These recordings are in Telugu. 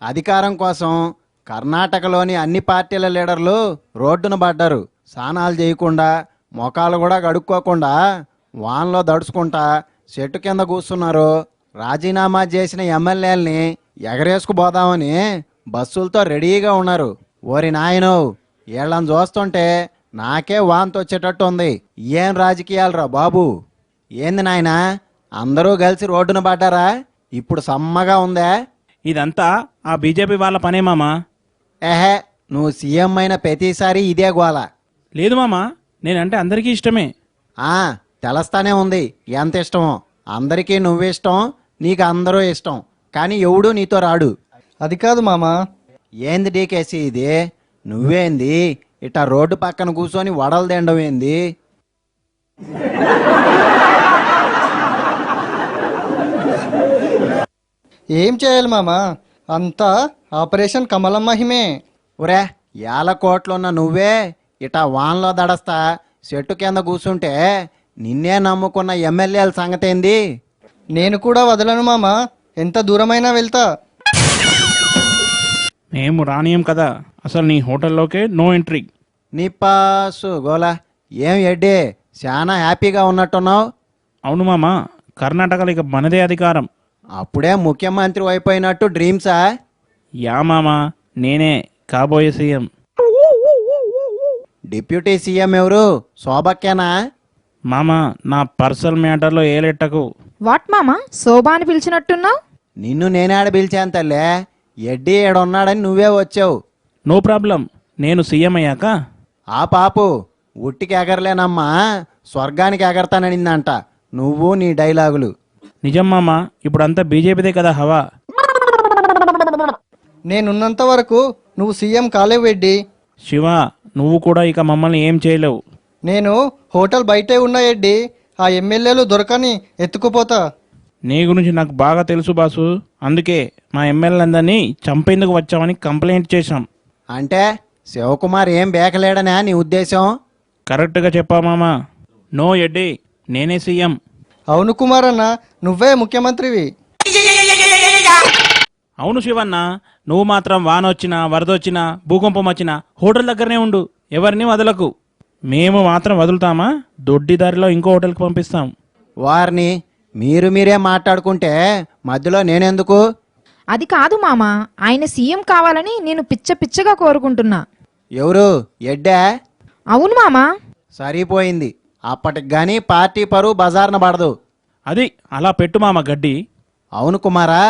అధికారం కోసం కర్ణాటకలోని అన్ని పార్టీల లీడర్లు రోడ్డున పడ్డారు. స్నానాలు చేయకుండా, మొఖాలు కూడా కడుక్కోకుండా, వాన్లో దడుచుకుంటా చెట్టు కింద కూర్చున్నారు. రాజీనామా చేసిన ఎమ్మెల్యేలని ఎగరేసుకుపోదామని బస్సులతో రెడీగా ఉన్నారు. ఓరి నాయనో, వీళ్ళని చూస్తుంటే నాకే వాంతి వచ్చేటట్టు ఉంది. ఏం రాజకీయాలరా బాబు? ఏంది నాయనా, అందరూ కలిసి రోడ్డున పడ్డారా? ఇప్పుడు సమ్మగా ఉందే. ఇదంతా ఆ బీజేపీ వాళ్ళ పనే మామా. ఏహే, నువ్వు సీఎం అయిన ప్రతిసారి ఇదే గోల. లేదు మామా, నేనంటే అందరికీ ఇష్టమే. తెలుస్తానే ఉంది ఎంత ఇష్టమో. అందరికీ నువ్విష్టం, నీకు అందరూ ఇష్టం, కానీ ఎవడూ నీతో రాడు. అది కాదు మామా. ఏంది డీకేసి ఇది? నువ్వేంది ఇట్టా రోడ్డు పక్కన కూర్చొని వడలు తినడం ఏంది? ఏం చేయాలి మామా, అంతా ఆపరేషన్ కమలం మహిమే. ఒరే, 50 కోట్లున్న నువ్వే ఇటా వాన్లో దడస్తా చెట్టు కింద కూర్చుంటే నిన్నే నమ్ముకున్న ఎమ్మెల్యేల సంగతేంది? నేను కూడా వదలను మామా, ఎంత దూరమైనా వెళ్తా. మేము రానియం కదా, అసలు నీ హోటల్లోకే నో ఎంట్రీ. నీ పాసు గోలా. ఏం ఎడ్డి, చాలా హ్యాపీగా ఉన్నట్టున్నావు. అవును మామా, కర్ణాటకలో ఇక మనదే అధికారం. అప్పుడే ముఖ్యమంత్రి అయిపోయినట్టు డ్రీమ్సా? యా మామా, నేనే కాబోయే సీఎం. డిప్యూటీ సీఎం ఎవరు? శోభక్కేనా? మామా, నా పర్సనల్ మ్యాటర్లో ఏలెట్టకు. వాట్ మామా, శోభా అని పిలిచినట్టున్నావు? నిన్ను నేనాడ పిలిచాను తల్లే. ఎడ్డి ఏడున్నాడని నువ్వే వచ్చావు. నో ప్రాబ్లం, నేను సీఎం అయ్యాక. ఆ పాపు ఉట్టికి ఎగరలేనమ్మా, స్వర్గానికి ఎగరతాననిందంట. నువ్వు నీ డైలాగులు. నిజం మామా, ఇప్పుడంతా బీజేపీదే కదా హవా. నేనున్నంత వరకు నువ్వు సీఎం కాలేవు ఎడ్డి. శివ, నువ్వు కూడా ఇక మమ్మల్ని ఏం చేయలేవు. నేను హోటల్ బయటే ఉన్నా ఎడ్డి, ఆ ఎమ్మెల్యేలు దొరకని ఎత్తుకుపోతా. నీ గురించి నాకు బాగా తెలుసు బాసు, అందుకే మా ఎమ్మెల్యేలందరినీ చంపేందుకు వచ్చామని కంప్లైంట్ చేశాం. అంటే శివకుమార్ ఏం బేకలేడనా నీ ఉద్దేశం? కరెక్ట్గా చెప్పా మామా. నో ఎడ్డి, నేనే సీఎం. అవును కుమార్ అన్న, నువ్వే ముఖ్యమంత్రివి. అవును శివన్న, నువ్వు మాత్రం వానొచ్చినా, వరదొచ్చినా, భూకంపం వచ్చినా హోటల్ దగ్గరనే ఉండు, ఎవరిని వదలకు. మేము మాత్రం వదులుతామా? దొడ్డి దారిలో ఇంకో హోటల్కి పంపిస్తాం. వారిని మీరే మాట్లాడుకుంటే మధ్యలో నేనెందుకు? అది కాదు మామా, ఆయన సీఎం కావాలని నేను పిచ్చగా కోరుకుంటున్నా. ఎవరు? ఎడ్డా? అవును మామా. సరిపోయింది. అప్పటికి గాని పార్టీ పరువు బజార్న పడదు. అది అలా పెట్టు మామ గడ్డి. అవును కుమారా,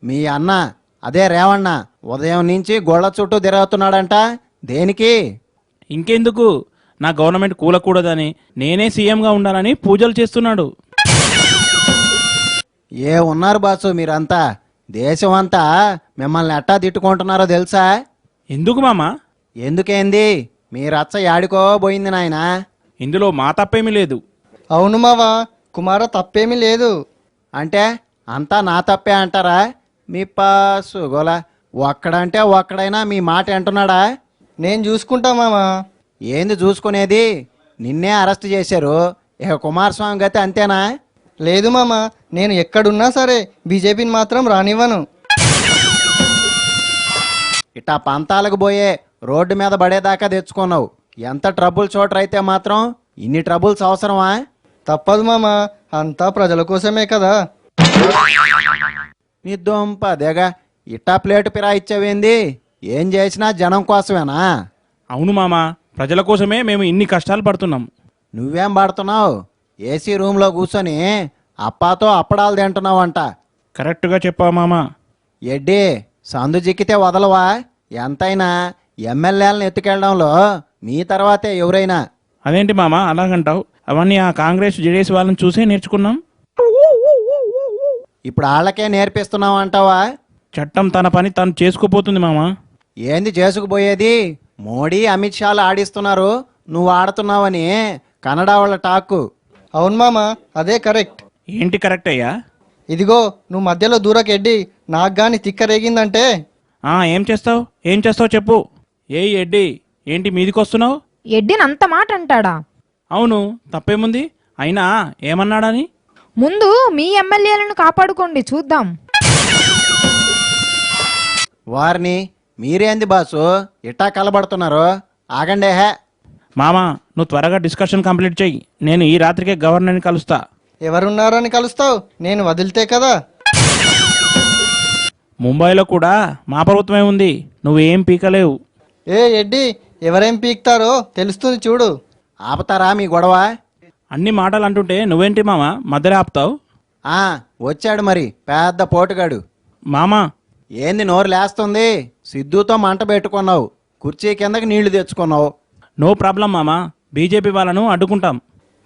మీ అన్న అదే రేవಣ್ణ ఉదయం నుంచి గోళ్ల చుట్టూ తిరుగుతున్నాడంట. దేనికి? ఇంకెందుకు, నా గవర్నమెంట్ కూలకూడదని, నేనే సీఎంగా ఉండాలని పూజలు చేస్తున్నాడు. ఏ ఉన్నారు బాసు మీరంతా? దేశం అంతా మిమ్మల్ని ఎట్టా తిట్టుకుంటున్నారో తెలుసా? ఎందుకు మామా? ఎందుకేంది, మీ రచ్చ యాడికో పోయింది నాయనా. ఇందులో మా తప్పేమీ లేదు. అవును మావా, కుమార తప్పేమీ లేదు. అంటే అంతా నా తప్పే అంటారా? మీ పాసు గోలా. ఒక్కడంటే ఒక్కడైనా మీ మాట అంటున్నాడా? నేను చూసుకుంటా మామా. ఏంది చూసుకునేది? నిన్నే అరెస్ట్ చేశారు, ఇక కుమారస్వామి గతి అంతేనా? లేదు మామా, నేను ఎక్కడున్నా సరే బీజేపీని మాత్రం రానివ్వను. ఇట్టా పంతాలకు పోయే రోడ్డు మీద పడేదాకా తెచ్చుకున్నావు. ఎంత ట్రబుల్ చోటర్ అయితే మాత్రం ఇన్ని ట్రబుల్స్ అవసరమా? తప్పదు మామా, అంతా ప్రజల కోసమే కదా. నీ దొంప దేగా, ఇట్టా ప్లేటు పిరా ఇచ్చావేంది? ఏం చేసినా జనం కోసమేనా? అవును మామా, ప్రజల కోసమే మేము ఇన్ని కష్టాలు పడుతున్నాం. నువ్వేం పడుతున్నావు? ఏసీ రూమ్లో కూర్చొని అప్పాతో అప్పడాలు తింటున్నావంట. కరెక్ట్గా చెప్పావు మామా. ఎడ్డి, సందు జిక్కితే వదలవా? ఎంతైనా ఎమ్మెల్యేలను ఎత్తుకెళ్ళడంలో మీ తర్వాతే ఎవరైనా. అదేంటి మామా అలాగంటావు? అవన్నీ ఆ కాంగ్రెస్ జేడీఎస్ వాళ్ళని చూసే నేర్చుకున్నాం. ఇప్పుడు వాళ్ళకే నేర్పిస్తున్నావు అంటావా? చట్టం తన పని తను చేసుకుపోతుంది మామా. ఏంది చేసుకుపోయేది? మోడీ అమిత్ షాలు ఆడిస్తున్నారు, నువ్వు ఆడుతున్నావని కన్నడ వాళ్ళ టాక్కు. అవును మామా, అదే కరెక్ట్. ఏంటి కరెక్ట్ అయ్యా? ఇదిగో నువ్వు మధ్యలో దూరకెడ్డి, నాకు గాని తిక్కరేగిందంటే. ఏం చేస్తావు చెప్పు. ఏయ్ ఎడ్డి, ఏంటి మీదికొస్తున్నావు? ఎడ్డిని అంత మాట అంటాడా? అవును, తప్పేముంది? అయినా ఏమన్నాడని? ముందు మీ ఎమ్మెల్యేలను కాపాడుకోండి చూద్దాం. వారిని మీరేంది బాసు ఇట్టా కలబడుతున్నారు? ఆగండే హే. మామా నువ్వు త్వరగా డిస్కషన్ కంప్లీట్ చెయ్యి. నేను ఈ రాత్రికే గవర్నర్ని కలుస్తా. ఎవరున్నారని కలుస్తావు? నేను వదిలితే కదా. ముంబైలో కూడా మా ప్రభుత్వమే ఉంది, నువ్వేం పీకలేవు. ఏ ఎడ్డి, ఎవరేం పీక్తారో తెలుస్తుంది చూడు. ఆపుతారా మీ గొడవ? అన్ని మాటలు అంటుంటే నువ్వేంటి మామా మధ్యలో ఆపుతావు? ఆ వచ్చాడు మరి పెద్ద పోటుగాడు. మామా ఏంది నోరు లేస్తుంది? సిద్ధుతో మంట పెట్టుకున్నావు, కుర్చీ కిందకి నీళ్లు తెచ్చుకున్నావు. నో ప్రాబ్లం మామా, బీజేపీ వాళ్ళను అడ్డుకుంటాం.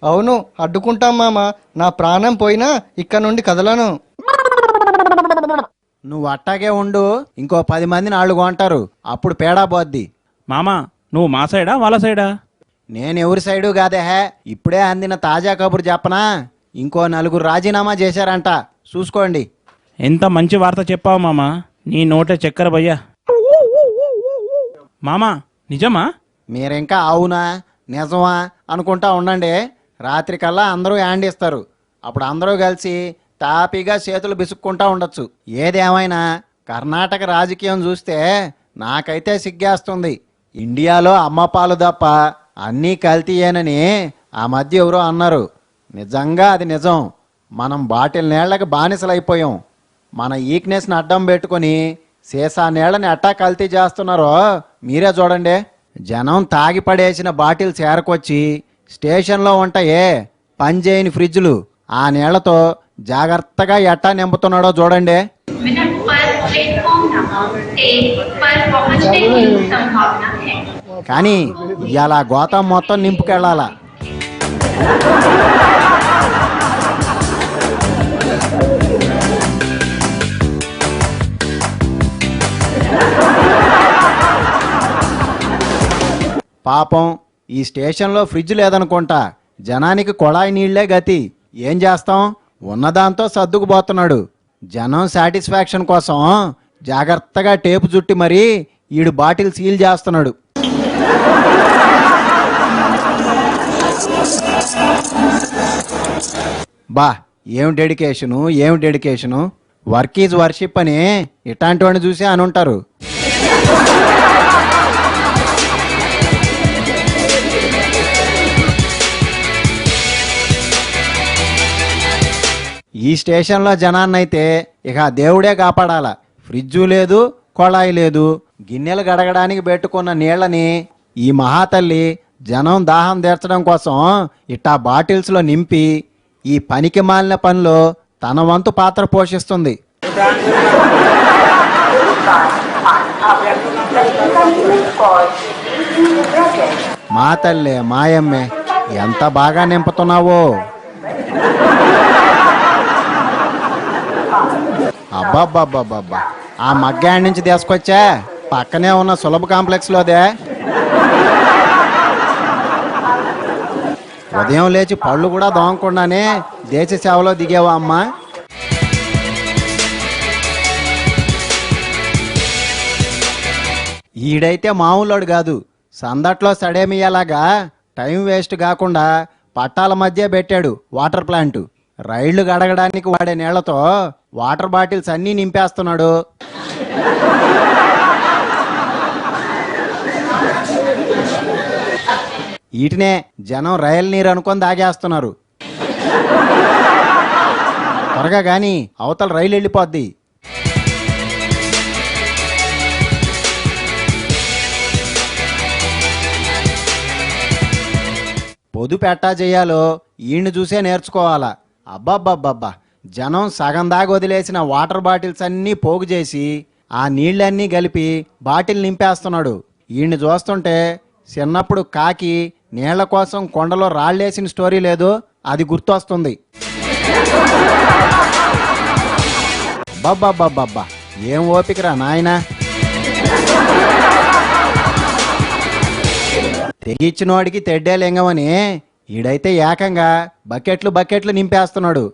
అవును, అడ్డుకుంటాం మామ. నా ప్రాణం పోయినా ఇక్కడ నుండి కదలను. నువ్వు అట్టాగే ఉండు, ఇంకో 10 మందిని ఆళ్ళు కొంటారు, అప్పుడు పేడా పోద్ది. మామా నువ్వు మా సైడా వాళ్ళ సైడా? నేను ఎవరి సైడు కాదే హే. ఇప్పుడే అందిన తాజా కబురు చెప్పనా? ఇంకో 4 రాజీనామా చేశారంట, చూసుకోండి. ఎంత మంచి వార్త చెప్పావు మామా, నీ నోటే చక్కెర భయ్యా. మామా నిజమా? మీరింకా అవునా నిజమా అనుకుంటా ఉండండి. రాత్రికల్లా అందరూ హ్యాండ్ ఇస్తారు, అప్పుడు అందరూ కలిసి తాపీగా చేతులు బిసుక్కుంటా ఉండొచ్చు. ఏదేమైనా కర్ణాటక రాజకీయం చూస్తే నాకైతే సిగ్గేస్తుంది. ఇండియాలో అమ్మపాలు తప్ప అన్నీ కల్తీయేనని ఆ మధ్య ఎవరో అన్నారు. నిజంగా అది నిజం. మనం బాటిల్ నీళ్లకు బానిసలైపోయాం. మన ఈక్నెస్ని అడ్డం పెట్టుకొని సీసా నీళ్ళని ఎట్టా కల్తీ చేస్తున్నారో మీరే చూడండి. జనం తాగి పడేసిన బాటిల్ చేరకొచ్చి స్టేషన్లో ఉంటాయే పనిచేయని ఫ్రిడ్జ్లు, ఆ నీళ్లతో జాగ్రత్తగా ఎట్టా నింపుతున్నాడో చూడండి. मिनट पर प्लेटफॉर्म नंबर 1 पर पहुंचने की संभावना है. కానీ ఇలా గోతం మొత్తం నింపుకెళ్ళాలా. పాపం ఈ స్టేషన్లో ఫ్రిడ్జ్ లేదనుకుంటా, జనానికి కొళాయి నీళ్లే గతి. ఏం చేస్తాం, ఉన్నదాంతో సర్దుకుపోతున్నాడు. జనం సాటిస్ఫాక్షన్ కోసం జాగ్రత్తగా టేపు చుట్టి మరీ ఈడు బాటిల్ సీల్ చేస్తున్నాడు. బా ఏం డెడికేషను. వర్క్ ఈజ్ వర్షిప్ అని ఇట్లాంటి వాడిని చూసి అని ఉంటారు. ఈ స్టేషన్లో జనాన్నైతే ఇక దేవుడే కాపాడాల. ఫ్రిడ్జు లేదు, కొళాయి లేదు. గిన్నెలు గడగడానికి పెట్టుకున్న నీళ్ళని ఈ మహాతల్లి జనం దాహం తీర్చడం కోసం ఇట్టా బాటిల్స్లో నింపి ఈ పనికి మాలిన పనిలో తన వంతు పాత్ర పోషిస్తుంది. మా తల్లే మాయమ్మే, ఎంత బాగా నింపుతున్నావో. అబ్బాబ్బాబ్బాబ్బా, ఆ మగ్గాడి నుంచి తీసుకొచ్చా, పక్కనే ఉన్న సులభ కాంప్లెక్స్లోదే. ఉదయం లేచి పళ్ళు కూడా దోమకుండానే దేశ సేవలో దిగేవా అమ్మా? ఈడైతే మామూలోడు కాదు. సందట్లో సడేమియ్యేలాగా టైం వేస్ట్ కాకుండా పట్టాల మధ్య పెట్టాడు వాటర్ ప్లాంట్. రైళ్లు గడగడానికి వాడే నీళ్లతో వాటర్ బాటిల్స్ అన్నీ నింపేస్తున్నాడు. వీటినే జనం రైలు నీరు అనుకొని దాగేస్తున్నారు. త్వరగా కానీ అవతల రైలు వెళ్ళిపోద్ది. పొదుపు ఎట్టా చేయాలో ఈయన్ని చూసే నేర్చుకోవాలా. అబ్బాబ్బాబ్బా, జనం సగం దాకా వదిలేసిన వాటర్ బాటిల్స్ అన్నీ పోగు చేసి ఆ నీళ్ళన్నీ కలిపి బాటిల్ నింపేస్తున్నాడు. ఈయన్ని చూస్తుంటే చిన్నప్పుడు కాకి నీళ్ల కోసం కొండలో రాళ్ళేసిన స్టోరీ లేదు, అది గుర్తొస్తుంది. అబ్బాబ్బాబ్బా, ఏం ఓపికరా నాయనా. తెగిచ్చినోడికి తెడ్డే లింగమని ఈడైతే ఏకంగా బకెట్లు నింపేస్తున్నాడు.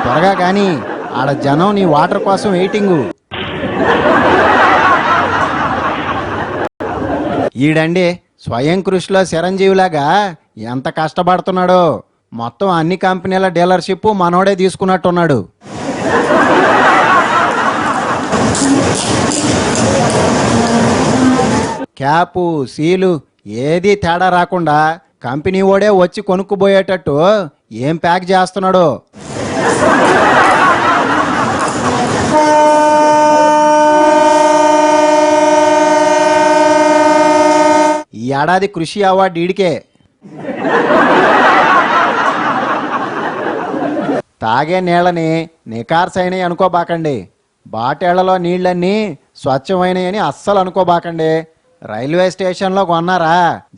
త్వరగా కానీ ఆడ జనం నీ వాటర్ కోసం వెయిటింగు. ఈడండి స్వయం కృషిలో చిరంజీవిలాగా ఎంత కష్టపడుతున్నాడో. మొత్తం అన్ని కంపెనీల డీలర్షిప్ మనోడే తీసుకున్నట్టున్నాడు. క్యాపు సీలు ఏదీ తేడా రాకుండా కంపెనీ ఓడే వచ్చి కొనుక్కుపోయేటట్టు ఏం ప్యాక్ చేస్తున్నాడు. ఈ ఏడాది కృషి అవార్డు ఈడికే. తాగే నీళ్ళని నికార్సైనవి అనుకోబాకండి. బాటేళ్లలో నీళ్ళన్నీ స్వచ్ఛమైనవి అని అస్సలు అనుకోబాకండి. రైల్వే స్టేషన్లో కొన్నారా